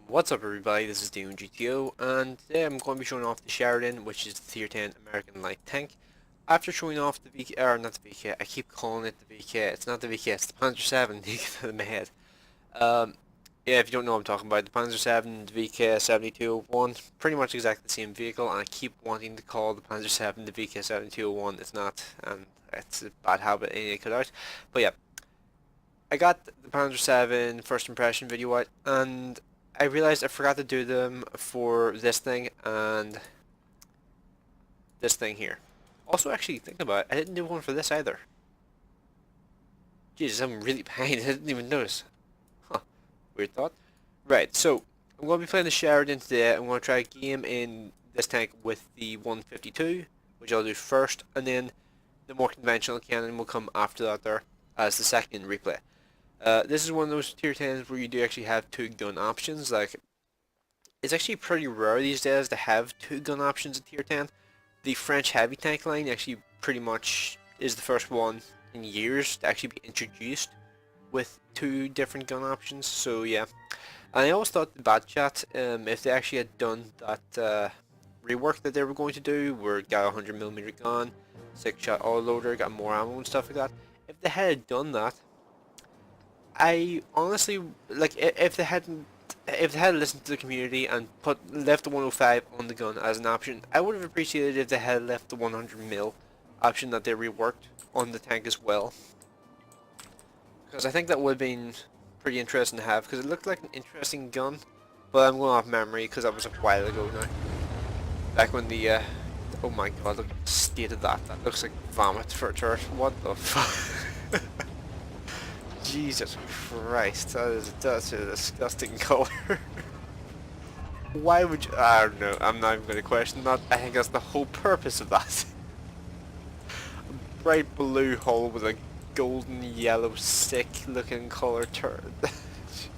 What's up everybody, this is DeanoGTO, and today I'm going to be showing off the Sheridan, which is the Tier 10 American Light Tank. After showing off the VK, or not the VK, I keep calling it the VK, it's not the VK, it's the Panzer 7, you get it in my head. Yeah, if you don't know what I'm talking about, the Panzer 7, the VK 7201, pretty much exactly the same vehicle, and I keep wanting to call the Panzer 7 the VK 7201, it's not, and it's a bad habit I need to cut out. But yeah, I got the Panzer 7 first impression video out, and I realized I forgot to do them for this thing and this thing here. Also, actually, thinking about it, I didn't do one for this either. Jesus, I'm really behind. I didn't even notice. Huh. Weird thought. Right, so I'm going to be playing the Sheridan today. I'm going to try a game in this tank with the 152, which I'll do first, and then the more conventional cannon will come after that there as the second replay. This is one of those tier 10s where you do actually have two gun options. Like, it's actually pretty rare these days to have two gun options in tier 10. The French heavy tank line actually pretty much is the first one in years to actually be introduced with two different gun options. So yeah, and I always thought the Bad Chat, if they actually had done that rework that they were going to do, where it got a 100mm gun, 6-shot autoloader, got more ammo and stuff like that, if they had done that, I honestly, like, if they had listened to the community and left the 105 on the gun as an option, I would have appreciated if they had left the 100mm option that they reworked on the tank as well. Because I think that would have been pretty interesting to have, because it looked like an interesting gun. But I'm going off memory because that was a while ago now. Back when the, oh my god, look at the state of that. That looks like vomit for a turret. What the fuck? Jesus Christ, that's a disgusting color. Why would you? I don't know, I'm not even going to question that. I think that's the whole purpose of that. A bright blue hull with a golden yellow sick looking color turn. It's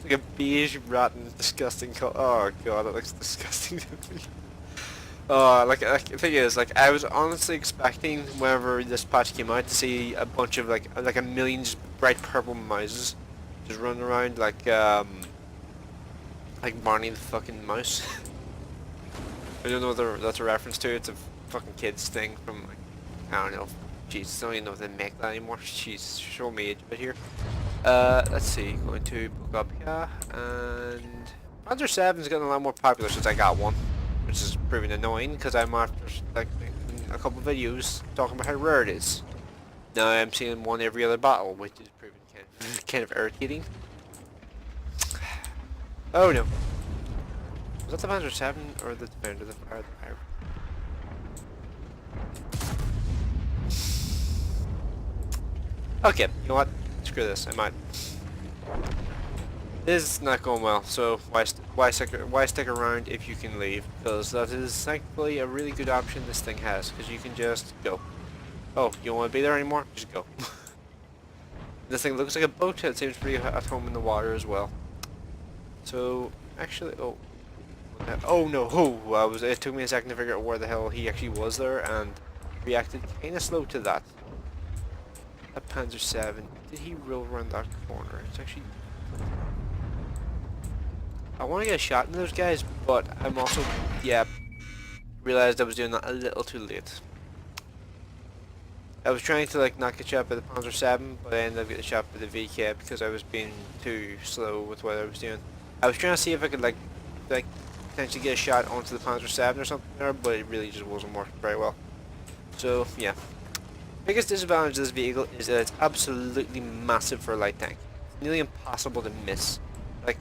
like a beige, rotten, disgusting color. Oh god, that looks disgusting to me. Oh, like the thing is, like, I was honestly expecting whenever this patch came out to see a bunch of like a million bright purple mouses just running around like Barney the fucking mouse. I don't know what that's a reference to. It's a fucking kids thing from, like, I don't know. Jeez, I don't even know if they make that anymore. Jeez, show me age a bit here. Let's see, going to book up here, and Panzer 7's getting a lot more popular since I got one, which is proving annoying because I'm after like making a couple videos talking about how rare it is. Now I'm seeing one every other battle, which is proving kind of irritating. Oh no. Was that the Panzer 7 or the Defender? The Fire? Okay, you know what? Screw this, I might. This is not going well, so why stick around if you can leave? Because that is thankfully a really good option this thing has, because you can just go. Oh, you don't want to be there anymore? Just go. This thing looks like a boat. It seems pretty at home in the water as well. So actually, oh no, it took me a second to figure out where the hell he actually was there, and reacted kind of slow to that. A Panzer 7. Did he roll around that corner? It's actually. I want to get a shot in those guys, but I'm also, yeah, realized I was doing that a little too late. I was trying to like not get shot by the Panzer 7, but I ended up getting shot by the VK because I was being too slow with what I was doing. I was trying to see if I could like potentially get a shot onto the Panzer 7 or something there, but it really just wasn't working very well. So yeah. Biggest disadvantage of this vehicle is that it's absolutely massive for a light tank. It's nearly impossible to miss. Like,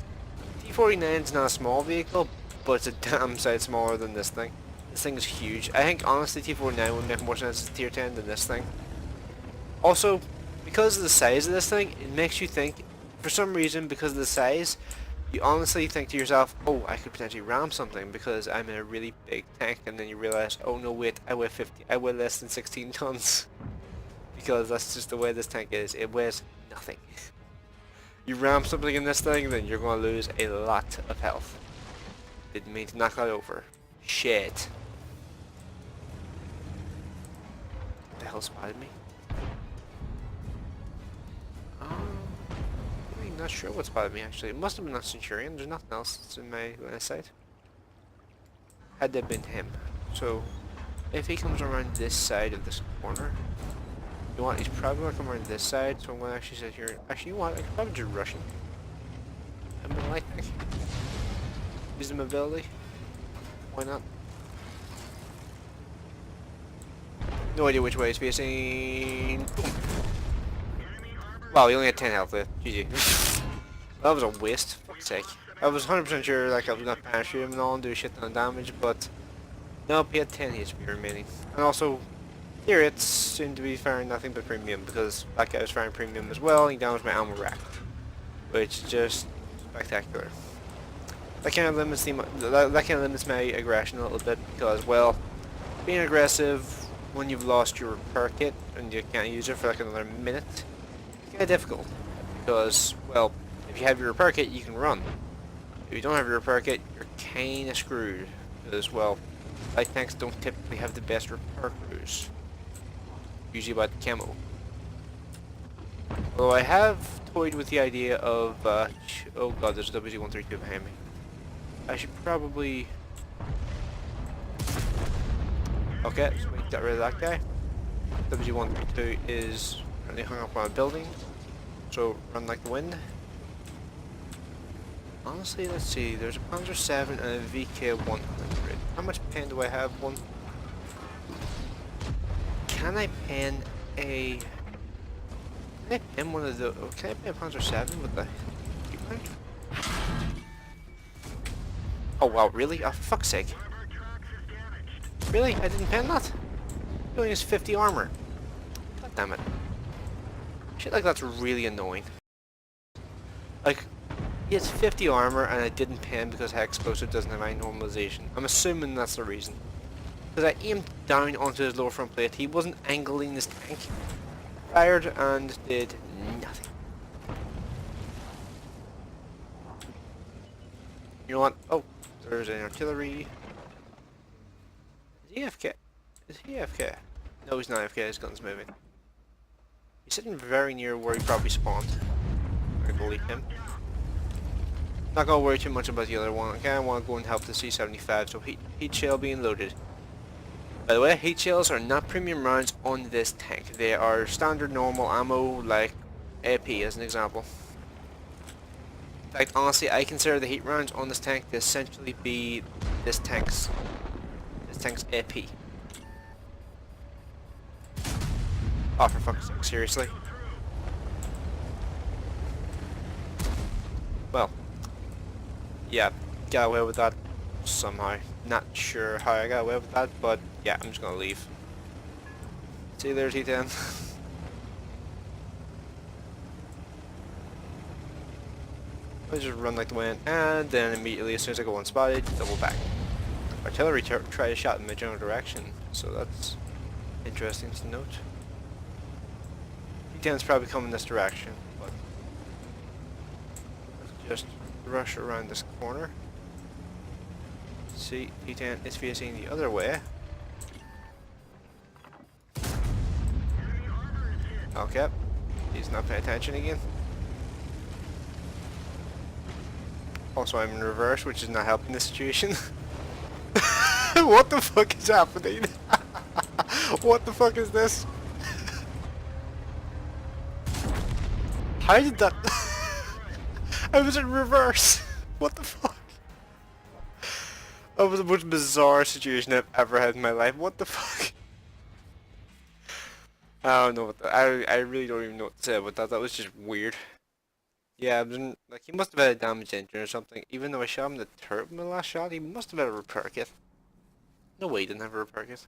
T-49 is not a small vehicle, but it's a damn sight smaller than this thing. This thing is huge. I think honestly T-49 would make more sense as a tier 10 than this thing. Also, because of the size of this thing, it makes you think, for some reason, because of the size, you honestly think to yourself, oh, I could potentially ram something because I'm in a really big tank, and then you realize, oh no wait, I weigh less than 16 tons. Because that's just the way this tank is. It weighs nothing. You ram something in this thing, then you're going to lose a lot of health. Didn't mean to knock that over. Shit. What the hell spotted me? not sure what spotted me actually. It must have been that Centurion. There's nothing else that's in my line of sight. Had that been him. So, if he comes around this side of this corner, you know what? He's probably going to come around this side, so I'm going to actually sit here. Actually, you know what? I could probably just rush him. I mean, I think. Use the mobility. Why not? No idea which way he's facing. Boom. Wow, he only had 10 health left. GG. That was a waste. Fuck's sake. I was 100% sure like I was gonna penetrate him and all and do a shit ton of damage, but nope, he had 10 HP remaining. And also, here it's soon to be firing nothing but premium because that guy was firing premium as well and he damaged my ammo rack, which is just spectacular. That kind of limits my aggression a little bit because, well, being aggressive when you've lost your repair kit and you can't use it for like another minute, it's kind of difficult because, well, if you have your repair kit, you can run. If you don't have your repair kit, you're kinda screwed. Because, well, light tanks don't typically have the best repair crews. Usually about the camo. Although I have toyed with the idea of, oh god, there's a WZ-132 behind me. I should probably... Okay, so we got rid of that guy. WZ-132 is currently hung up on a building. So, run like the wind. Honestly, let's see, there's a Panzer 7 and a VK-100. How much pen do I have? One. Can I pen a... Can I pen one of the... Oh, can I pen a Panzer 7 with the... Oh wow, really? Oh, for fuck's sake. Really? I didn't pen that? He only has 50 armor. God damn it. Shit like that's really annoying. Like... He has 50 armor and I didn't pen because high explosive doesn't have any normalization. I'm assuming that's the reason. Because I aimed down onto his lower front plate, he wasn't angling his tank. Fired and did nothing. You know what? Oh, there's an artillery. Is he AFK? Is he AFK? No, he's not AFK, his gun's moving. He's sitting very near where he probably spawned. I believe him. Not gonna worry too much about the other one. Okay, I want to go and help the C-75, so heat shell being loaded. By the way, heat shells are not premium rounds on this tank. They are standard normal ammo, like AP as an example. In fact, honestly, I consider the heat rounds on this tank to essentially be this tank's AP. Oh, for fuck's sake, seriously? Well. Yeah, got away with that somehow. Not sure how I got away with that, but yeah, I'm just gonna leave. See you there, T10. I just run like the wind, and then immediately, as soon as I go unspotted, double back. Artillery tried a shot in my general direction, so that's interesting to note. T10's probably coming this direction, but let's just rush around this corner. See, T10 is facing the other way. Okay, he's not paying attention again. Also, I'm in reverse, which is not helping the situation. What the fuck is happening? What the fuck is this? How did that... I was in reverse. What the fuck? That was the most bizarre situation I've ever had in my life. What the fuck? I don't know what I really don't even know what to say about that. That was just weird. Yeah, I was in, like, he must have had a damaged engine or something. Even though I shot him the turret in my last shot, he must have had a repair kit. No way he didn't have a repair kit.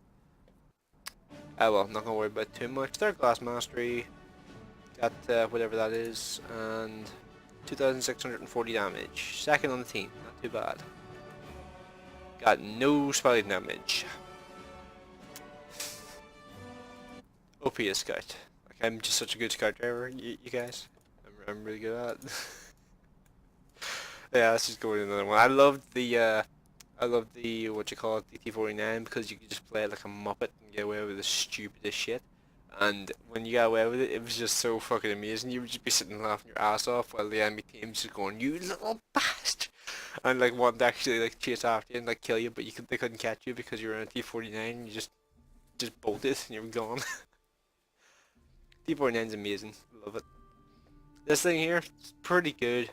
Ah well, not gonna worry about it too much. Third class mastery. Got whatever that is, and 2,640 damage. Second on the team, not too bad. Got no spotting damage. OP as scout. Like, I'm just such a good scout driver, you guys. I'm really good at it. Yeah, let's just go with another one. I love the what you call it, the T-49, because you can just play it like a muppet and get away with the stupidest shit. And when you got away with it, it was just so fucking amazing. You would just be sitting laughing your ass off while the enemy team's just going, "You little bastard!" And like wanting to actually like chase after you and like kill you, but they couldn't catch you because you were in a T-49 and you just bolted and you were gone. T-49's amazing. Love it. This thing here is pretty good.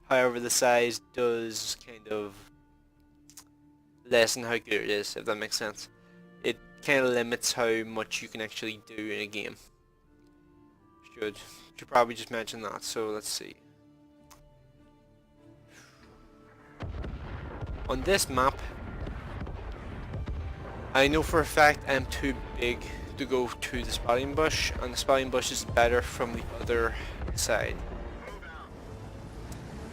However, the size does kind of lessen how good it is, if that makes sense. It kind of limits how much you can actually do in a game. Should probably just mention that. So let's see. On this map, I know for a fact I'm too big to go to the spotting bush, and the spotting bush is better from the other side.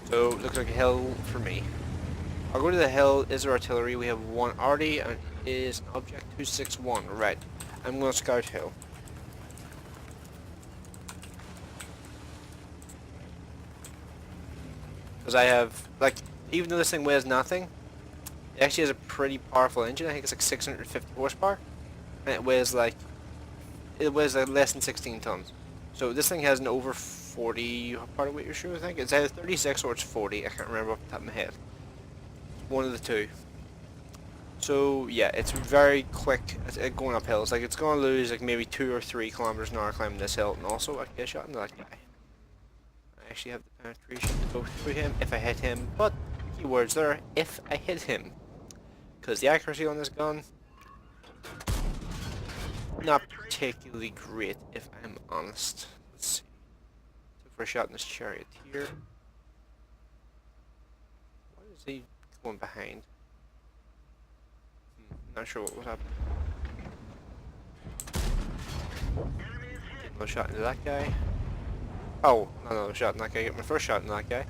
So looks like a hill for me. I'll go to the hill. Is there artillery? We have one already, and it is an object 261. Right. I'm going to scout hill. Because I have, like, even though this thing weighs nothing, it actually has a pretty powerful engine. I think it's like 650 horsepower. And it weighs like less than 16 tons. So this thing has an over 40 part weight ratio, I think. It's either 36 or it's 40. I can't remember off the top of my head. One of the two. So yeah, it's very quick at going up hills. Like it's going to lose like maybe 2 or 3 kilometers an hour climbing this hill. And also I can get shot into that guy. I actually have the penetration to go through him if I hit him. But keywords there, if I hit him. Because the accuracy on this gun, not particularly great, if I'm honest. Let's see. Took for a shot in this chariot here. Why is he going behind? Not sure what would happen. Get another shot into that guy. Oh, not another shot in that guy. Get my first shot in that guy.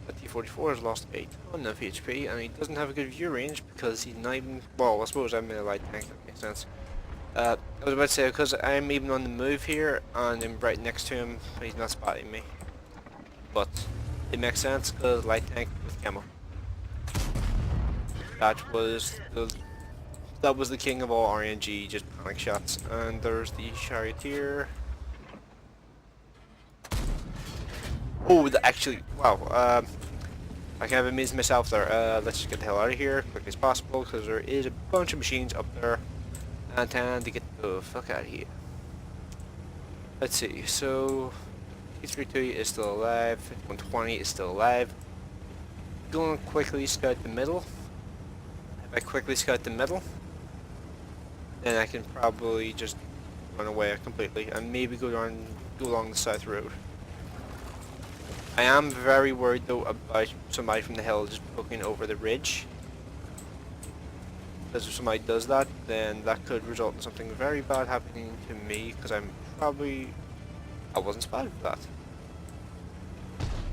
The T-44 has lost 8 enough HP, and he doesn't have a good view range because he's not even. Well, I suppose I'm in a light tank. That makes sense. I was about to say, because I'm even on the move here, and I'm right next to him, he's not spotting me. But it makes sense, because light tank with camo. That was the king of all RNG, just panic shots. And there's the charioteer. Oh, actually, wow. I kind of amazed myself there. Let's just get the hell out of here as quickly as possible, because there is a bunch of machines up there. And time to get the fuck out of here. Let's see, so T-32 is still alive, 5120 is still alive. Going to quickly scout the middle. If I quickly scout the middle, then I can probably just run away completely and maybe go along the south road. I am very worried though about somebody from the hill just poking over the ridge. Because if somebody does that, then that could result in something very bad happening to me, because I wasn't spotted for that.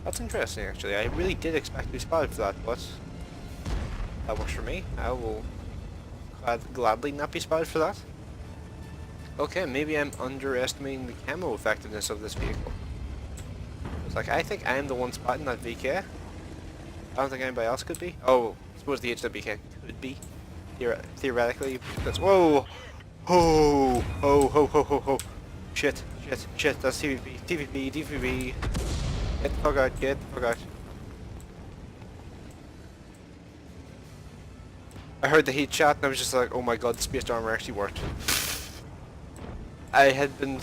That's interesting actually. I really did expect to be spotted for that, but that works for me. I will gladly not be spotted for that. Okay, maybe I'm underestimating the camo effectiveness of this vehicle. It's like, I think I'm the one spotting that VK. I don't think anybody else could be. Oh, I suppose the HWK could be. Theoretically, that's whoa, ho, ho, ho, ho, ho, ho, shit, that's TVP, get the fuck out, I heard the heat shot and I was just like, oh my god, the spaced armor actually worked. I have been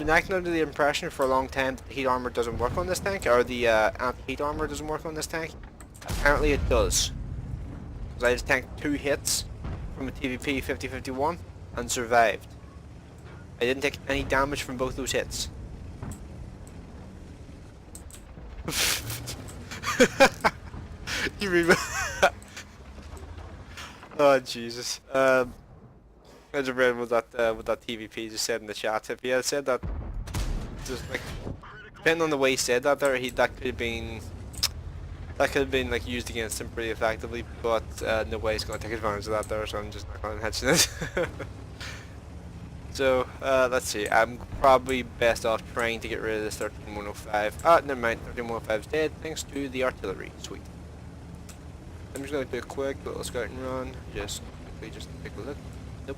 acting under the impression for a long time that the heat armor doesn't work on this tank, or the anti-heat armor doesn't work on this tank. Apparently it does. I just tanked 2 hits from a TVP 5051 and survived. I didn't take any damage from both those hits. You remember? Oh Jesus. I just read what that TVP just said in the chat. If he had said that, just like depending on the way he said that there, that could have been like used against him pretty effectively, but no way he's going to take advantage of that there, so I'm just not going to mention it. So let's see, I'm probably best off trying to get rid of this 13105. Ah, never mind, 13105 is dead thanks to the artillery. Sweet. I'm just going to do a quick little scouting run, just quickly just take a look. Nope.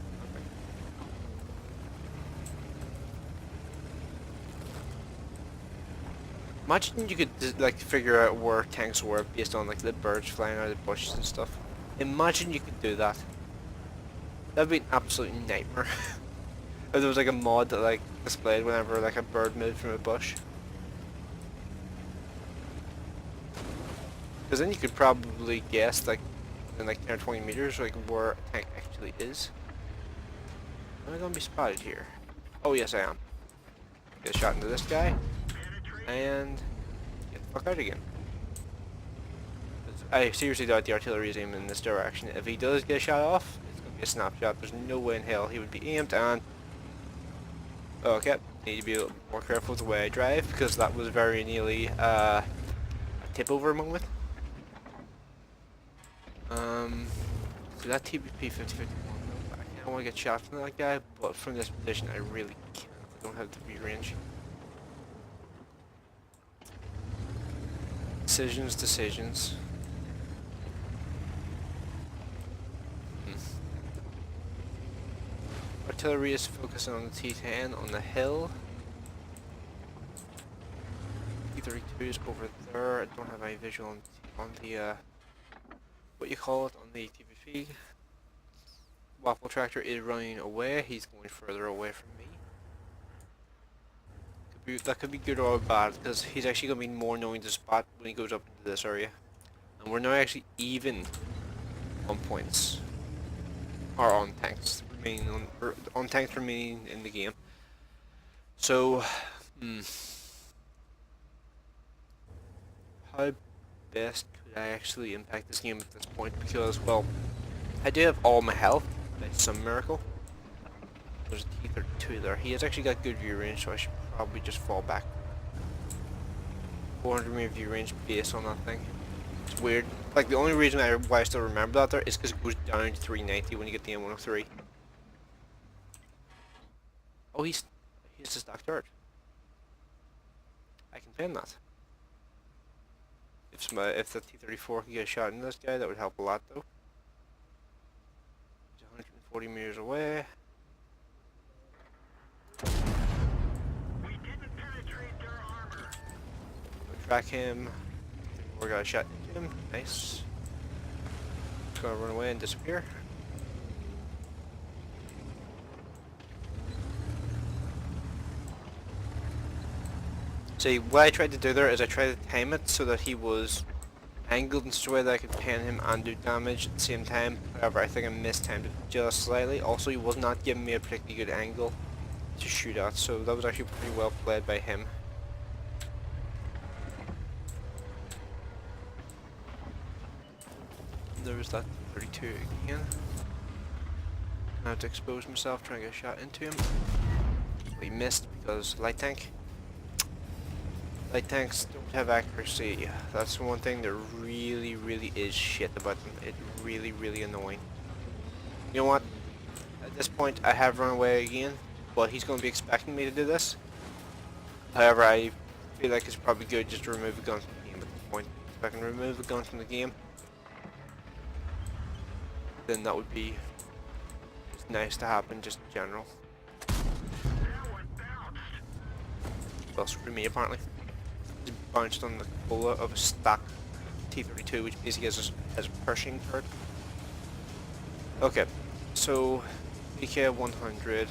Imagine you could like figure out where tanks were based on like the birds flying out of the bushes and stuff. Imagine you could do that. That'd be an absolute nightmare. If there was like a mod that like displayed whenever like a bird moved from a bush. Because then you could probably guess like in like 10 or 20 meters like where a tank actually is. Am I gonna be spotted here? Oh yes I am. Get a shot into this guy and get the fuck out again. I seriously doubt the artillery is aiming in this direction. If he does get a shot off, it's gonna be a snapshot. There's no way in hell he would be aimed and okay, need to be a little more careful with the way I drive because that was very nearly a tip over moment. So that TBP 5051, I kind of want to get shot from that guy, but from this position I really can't. I don't have the view range. Decisions. Artillery is focusing on the T10 on the hill. T32 is over there. I don't have any visual on the what you call it on the TVP. Waffle tractor is running away. He's going further away from me. That could be good or bad because he's actually going to be more knowing the spot when he goes up into this area. And we're now actually even on points. Or on tanks remaining on tanks remaining in the game. So how best could I actually impact this game at this point? Because well, I do have all my health by some miracle. There's a T32 there. He has actually got good view range, so I should probably just fall back. 400 meter view range based on that thing. It's weird. Like the only reason why I still remember that there is because it goes down to 390 when you get the M103. Oh, he's a stacked turret. I can pin that. If the T-34 could get a shot in this guy, that would help a lot though. He's 140 meters away. We didn't penetrate their armor. We'll track him. We got a shot into him. Nice. Just gonna run away and disappear. See, what I tried to do there is I tried to time it so that he was angled in such a way that I could pin him and do damage at the same time. However, I think I mistimed it just slightly. Also, he was not giving me a particularly good angle to shoot at, so that was actually pretty well played by him. There was that 32 again. I have to expose myself trying to get a shot into him. We missed because light tank. Light tanks don't have accuracy. That's one thing that really is shit about them. It's really annoying. You know what? At this point I have run away again, but he's going to be expecting me to do this. However, I feel like it's probably good just to remove a gun from the game at this point. If I can remove a gun from the game, then that would be just nice to happen just in general. Well, screw me apparently. Just bounced on the cupola of a stack T-32, which basically has a Pershing turret. Okay, so BK 100.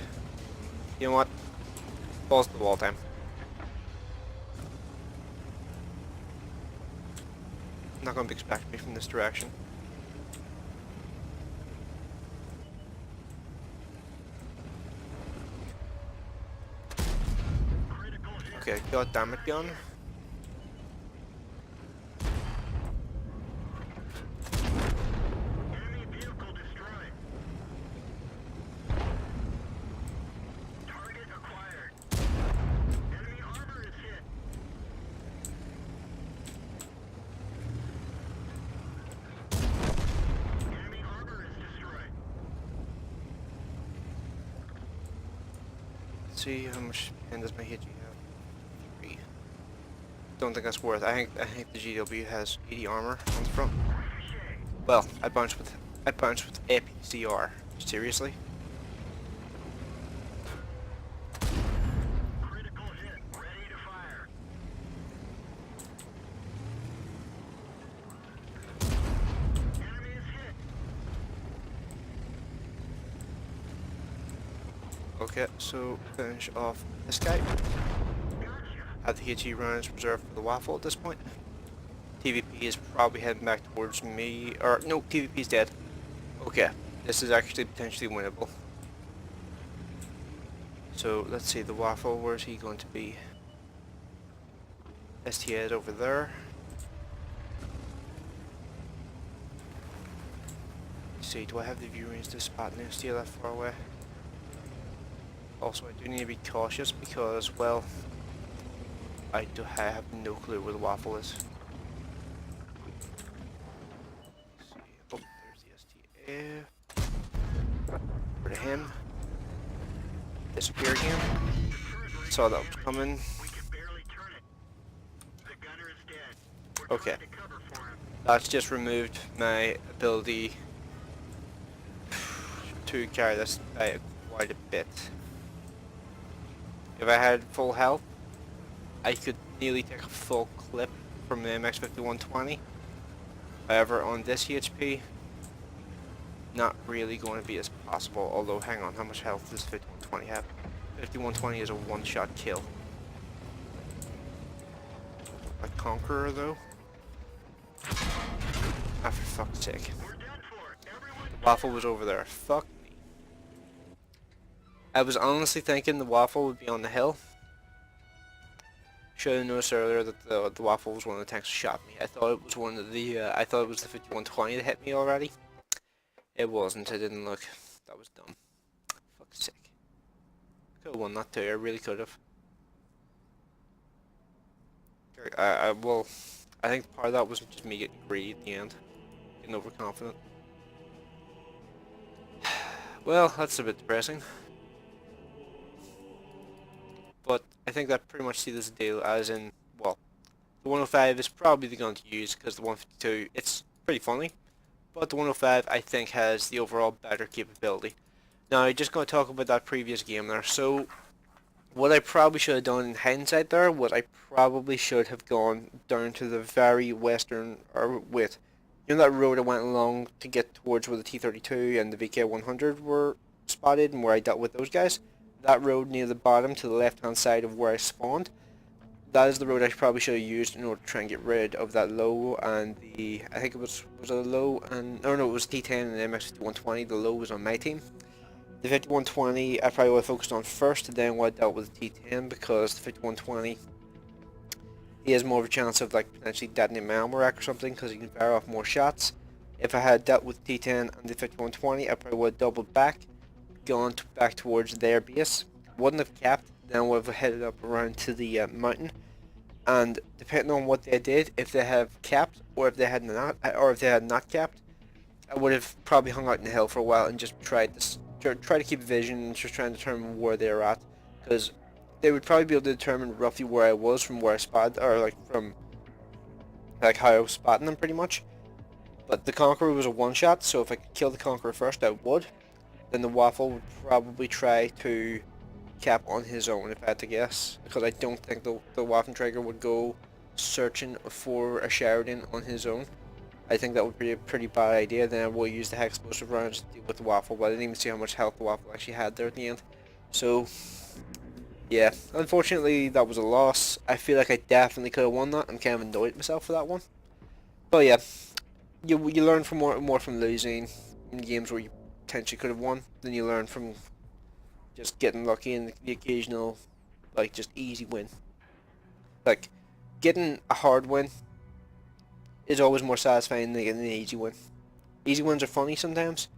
You know what? Balls to the wall time. Not going to be expecting me from this direction. Okay, god damn it, gun. Enemy vehicle destroyed. Target acquired. Enemy armor is hit. Enemy armor is destroyed. Let's see how much pen does my HE have. 3. Don't think that's worth. I think the GW has 80 armor on the front. Well, I bounced with APCR. Seriously? Critical hit. Ready to fire. Okay, so finish off this guy. Have the HE rounds reserved for the waffle at this point. TVP is probably heading back towards me, or no, TVP is dead. Okay, this is actually potentially winnable. So let's see, the waffle, where's he going to be? STA is over there. Let's see, do I have the view range to spot an STA that far away? Also, I do need to be cautious because, well, I have no clue where the waffle is. Let's see. Oh, there's the STA. Over to him. Disappear again. Saw that was coming. We can barely turn it. The gunner is dead. We're Okay. trying to cover for him. That's just removed my ability to carry this by quite a bit. If I had full health, I could nearly take a full clip from the MX-5120. However, on this HP, not really going to be as possible. Although, hang on, how much health does 5120 have? 5120 is a one-shot kill. A Conqueror, though? Ah, for fuck's sake. We're done for. Everyone The waffle was over there. Fuck me. I was honestly thinking the waffle would be on the hill. Should have noticed earlier that the waffle was one of the tanks that shot me. I thought it was one of the I thought it was the 5120 that hit me already. It wasn't. I didn't look. That was dumb. Fuck's sake. Could have won that too. I really could have. Well, I think part of that was just me getting greedy at the end, getting overconfident. Well, that's a bit depressing. But I think that pretty much seals the deal, as in, well, the 105 is probably the gun to use because the 152, it's pretty funny, but the 105 I think has the overall better capability. Now, I'm just going to talk about that previous game there. So, what I probably should have done in hindsight there was I probably should have gone down to the very western, or wait, you know that road I went along to get towards where the T-32 and the VK-100 were spotted and where I dealt with those guys? That road near the bottom to the left-hand side of where I spawned, that is the road I probably should have used in order to try and get rid of that low and the, I think it was a low and, oh no, it was T10 and the MX-5120, the low was on my team. The 5120 I probably would have focused on first, and then would have dealt with the T10 because the 5120, he has more of a chance of like potentially detonating my ammo rack or something because he can fire off more shots. If I had dealt with T10 and the 5120, I probably would have doubled back, gone back towards their base, wouldn't have capped, then would have headed up around to the mountain, and depending on what they did, if they have capped or if they had not capped, I would have probably hung out in the hill for a while and just tried to keep vision and just trying to determine where they're at, because they would probably be able to determine roughly where I was from where I spotted, or like from like how I was spotting them pretty much. But the Conqueror was a one-shot, so if I could kill the Conqueror first, I would. Then the Waffle would probably try to cap on his own, if I had to guess, because I don't think the Waffentrager would go searching for a Sheridan on his own. I think that would be a pretty bad idea. Then I will use the hex explosive rounds to deal with the Waffle, but I didn't even see how much health the Waffle actually had there at the end. So, yeah, unfortunately that was a loss. I feel like I definitely could have won that. I'm kind of annoyed at myself for that one. But yeah, you learn from more from losing in games where you potentially could have won than you learn from just getting lucky and the occasional, like, just easy win. Like, getting a hard win is always more satisfying than getting an easy win. Easy wins are funny sometimes.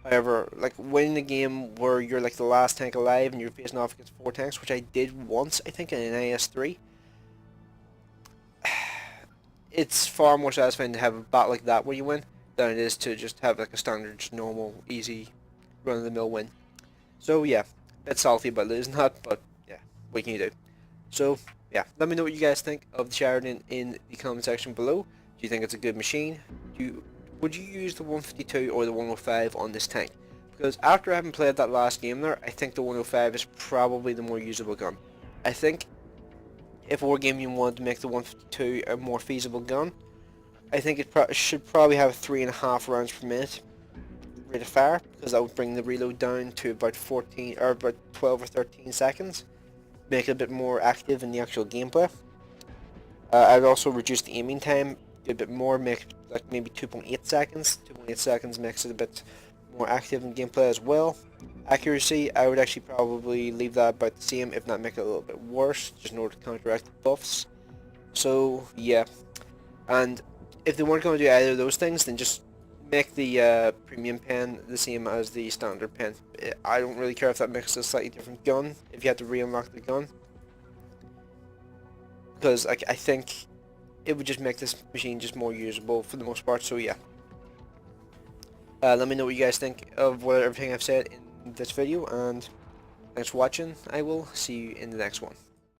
However, like winning a game where you're like the last tank alive and you're facing off against 4 tanks, which I did once, I think, in an AS3. It's far more satisfying to have a battle like that where you win than it is to just have like a standard, just normal, easy, run-of-the-mill win. So yeah, bit salty about losing that, but yeah, what can you do? So yeah, let me know what you guys think of the Sheridan in the comment section below. Do you think it's a good machine? Would you use the 152 or the 105 on this tank? Because after having played that last game there, I think the 105 is probably the more usable gun. I think if Wargaming wanted to make the 152 a more feasible gun, I think it should probably have 3.5 rounds per minute, rate of fire, because that would bring the reload down to about 14 or about 12 or 13 seconds, make it a bit more active in the actual gameplay. I'd also reduce the aiming time a bit more, make it like maybe 2.8 seconds. 2.8 seconds makes it a bit more active in gameplay as well. Accuracy, I would actually probably leave that about the same, if not make it a little bit worse, just in order to counteract the buffs. So yeah, and if they weren't going to do either of those things, then just make the premium pen the same as the standard pen. I don't really care if that makes a slightly different gun, if you had to re-unlock the gun, because I think it would just make this machine just more usable for the most part. So yeah, let me know what you guys think of everything I've said in this video, and thanks for watching. I will see you in the next one.